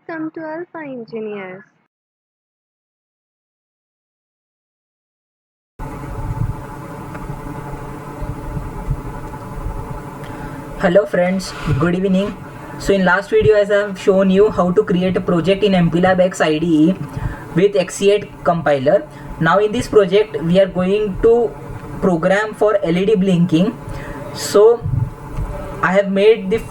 Welcome to Alpha Engineers. Hello friends, good evening. So in last video as I have shown you how to create a project in MPLAB X IDE with X8 compiler. Now in this project we are going to program for LED blinking. So I have made the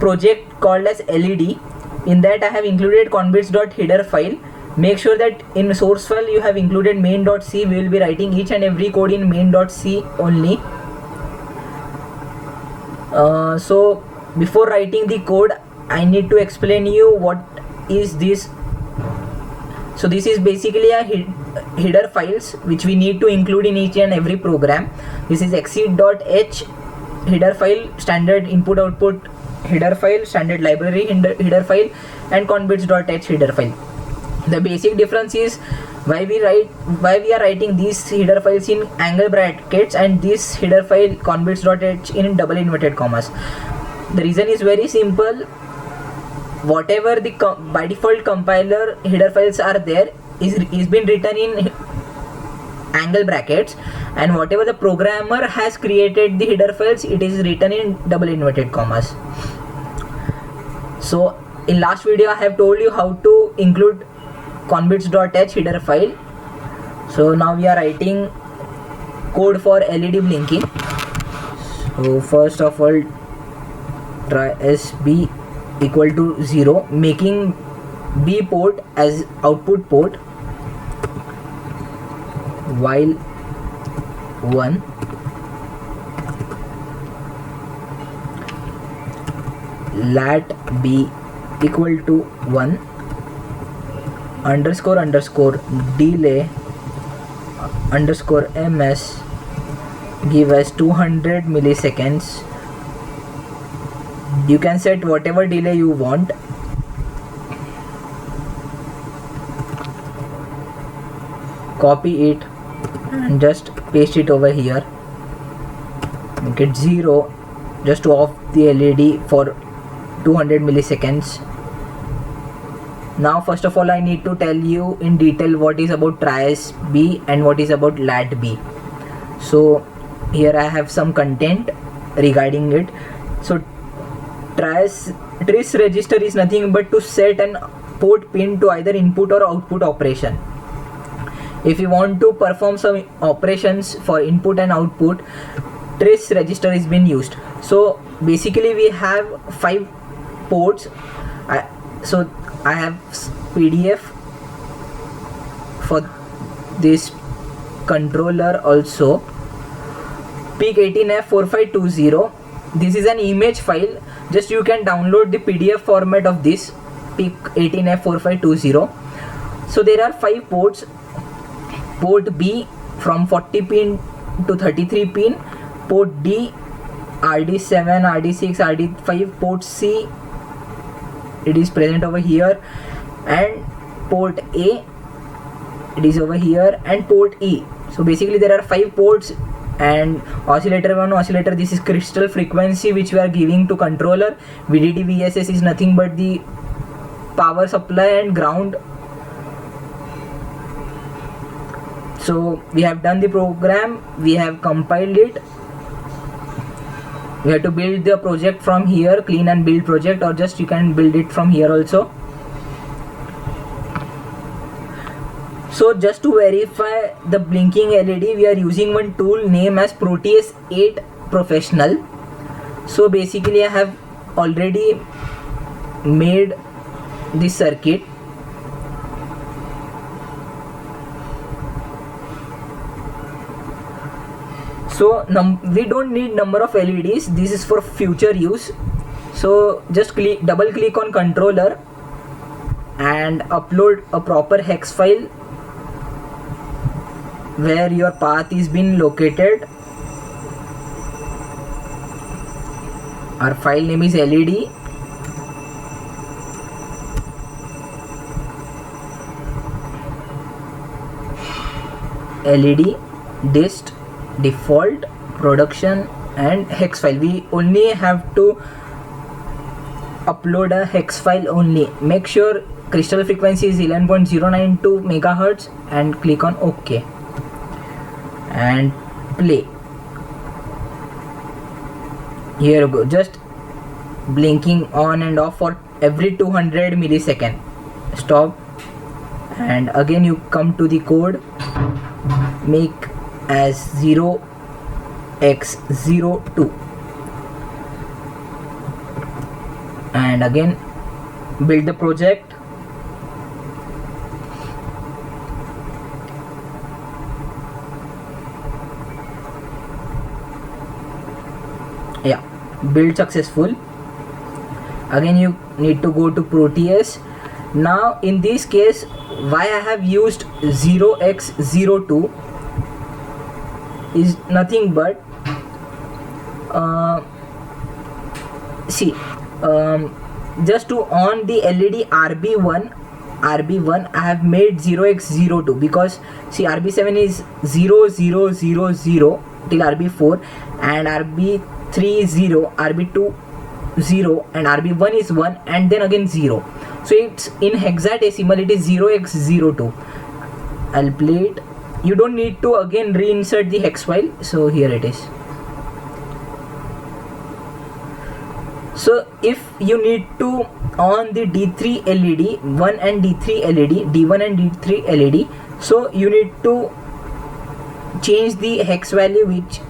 project called as LED. In that I have included conbits.header file. Make sure that in source file you have included main.c. We will be writing each and every code in main.c only. So before writing the code I need to explain you what is this. So this is basically a header files which we need to include in each and every program. This is exit.h header file, standard input output header file, standard library header file, and conbits.h header file. The basic difference is why we are writing these header files in angle brackets and this header file conbits.h in double inverted commas. The reason is very simple. Whatever the by default compiler header files are there is been written in angle brackets, and whatever the programmer has created the header files, it is written in double inverted commas. So in last video I have told you how to include conbits.h header file. So now we are writing code for LED blinking. So first of all, try SB equal to 0, making B port as output port, while 1, lat B equal to 1, underscore underscore delay underscore ms give us 200 milliseconds. You can set whatever delay you want. Copy it and just paste it over here. Make it 0 just to off the LED for 200 milliseconds. Now first of all I need to tell you in detail what is about TRIAS B and what is about lat B. So here I have some content regarding it. So TRIAS register is nothing but to set an port pin to either input or output operation. If you want to perform some operations for input and output, trace register is being used. So basically we have 5 ports. So I have PDF for this controller also. PIC18F4520. This is an image file. Just you can download the PDF format of this PIC18F4520. So there are 5 ports. Port B from 40 pin to 33 pin. Port D RD7, RD6, RD5. Port C, it is present over here, and port A, it is over here, and port E. So basically there are 5 ports, and oscillator 1, oscillator, this is crystal frequency which we are giving to controller. VDD VSS is nothing but the power supply and ground. So we have done the program, we have compiled it. We have to build the project from here, clean and build project, or just you can build it from here also. So just to verify the blinking LED, we are using one tool named as Proteus 8 Professional. So basically I have already made this circuit. So we don't need number of LEDs. This is for future use. So just double click on controller and upload a proper hex file where your path is being located. Our file name is LED. LED dist default production and hex file. We only have to upload a hex file only. Make sure crystal frequency is 11.092 megahertz and click on OK and play. Here you go, just blinking on and off for every 200 millisecond. Stop, and again you come to the code, make as 0x02 and again build the project. Yeah, build successful. Again you need to go to Proteus. Now in this case, why I have used 0x02 is nothing but just to on the LED RB1 I have made 0x02 because see RB7 is 0 0 0 0 till RB4 and RB3 is 0, RB2 0 and RB1 is 1 and then again 0. So it's in hexadecimal, it is 0x02. I'll play it. You don't need to again reinsert the hex file. So here it is. So if you need to on the D3 LED, 1 and D3 LED, D1 and D3 LED, so you need to change the hex value which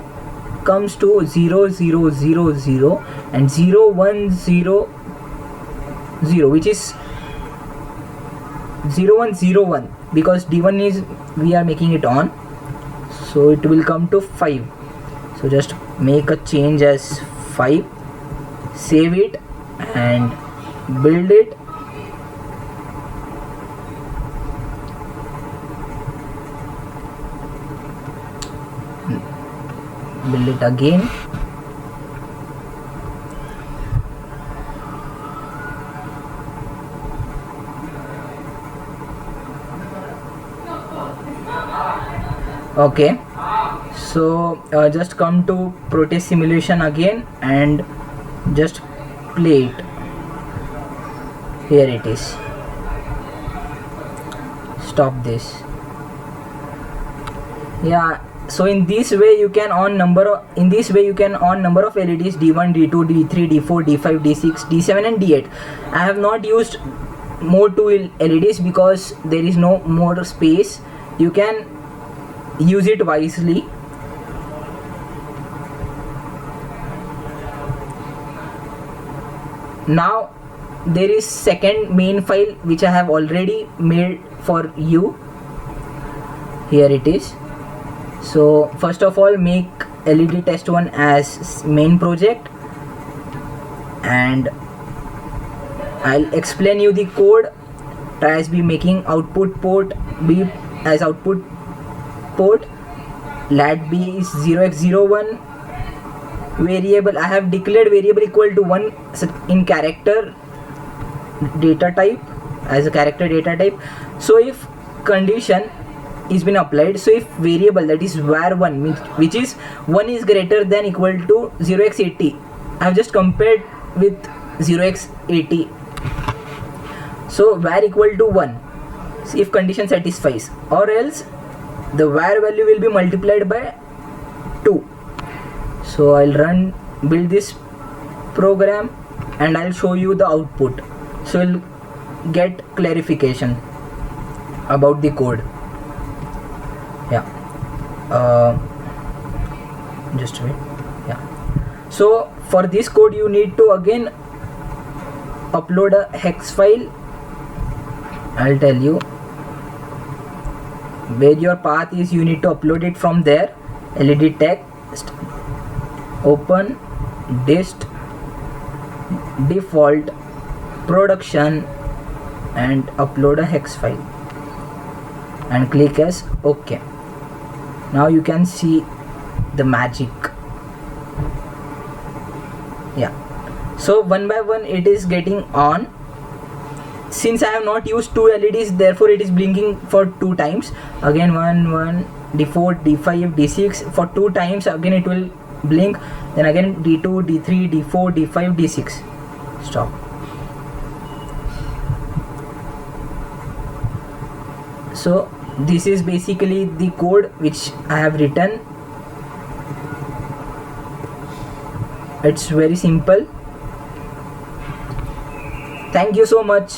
comes to 0 0 0 0 and 0 1 0 0, which is 0 1 0 1 because D1 is we are making it on, so it will come to 5. So just make a change as 5, save it and build it. Build it again. Okay, so just come to Proteus simulation again and just play it. Here it is. Stop this. Yeah, so in this way you can on number of LEDs D1, D2, D3, D4, D5, D6, D7 and D8. I have not used more two LEDs because there is no more space. You can use it wisely. Now there is second main file which I have already made for you. Here it is. So first of all, make LED test 1 as main project and I'll explain you the code. Try as be making output port B as output port, lat B is 0x01, variable I have declared variable equal to 1 in character data type as a character data type. So if condition is been applied, so if variable that is var1 which is 1 is greater than equal to 0x80, I have just compared with 0x80, so var equal to 1 if condition satisfies, or else the var value will be multiplied by 2. So I'll build this program and I'll show you the output, so you'll get clarification about the code. Yeah, just wait. Yeah, so for this code you need to again upload a hex file. I'll tell you where your path is. You need to upload it from there. LED text, open dist default production and upload a hex file and click as OK. Now you can see the magic. Yeah, so one by one it is getting on. Since I have not used two LEDs, therefore it is blinking for 2 times. Again 1 1 D4 D5 D6 for 2 times. Again it will blink. Then again D2 D3 D4 D5 D6. Stop. So this is basically the code which I have written. It's very simple. Thank you so much.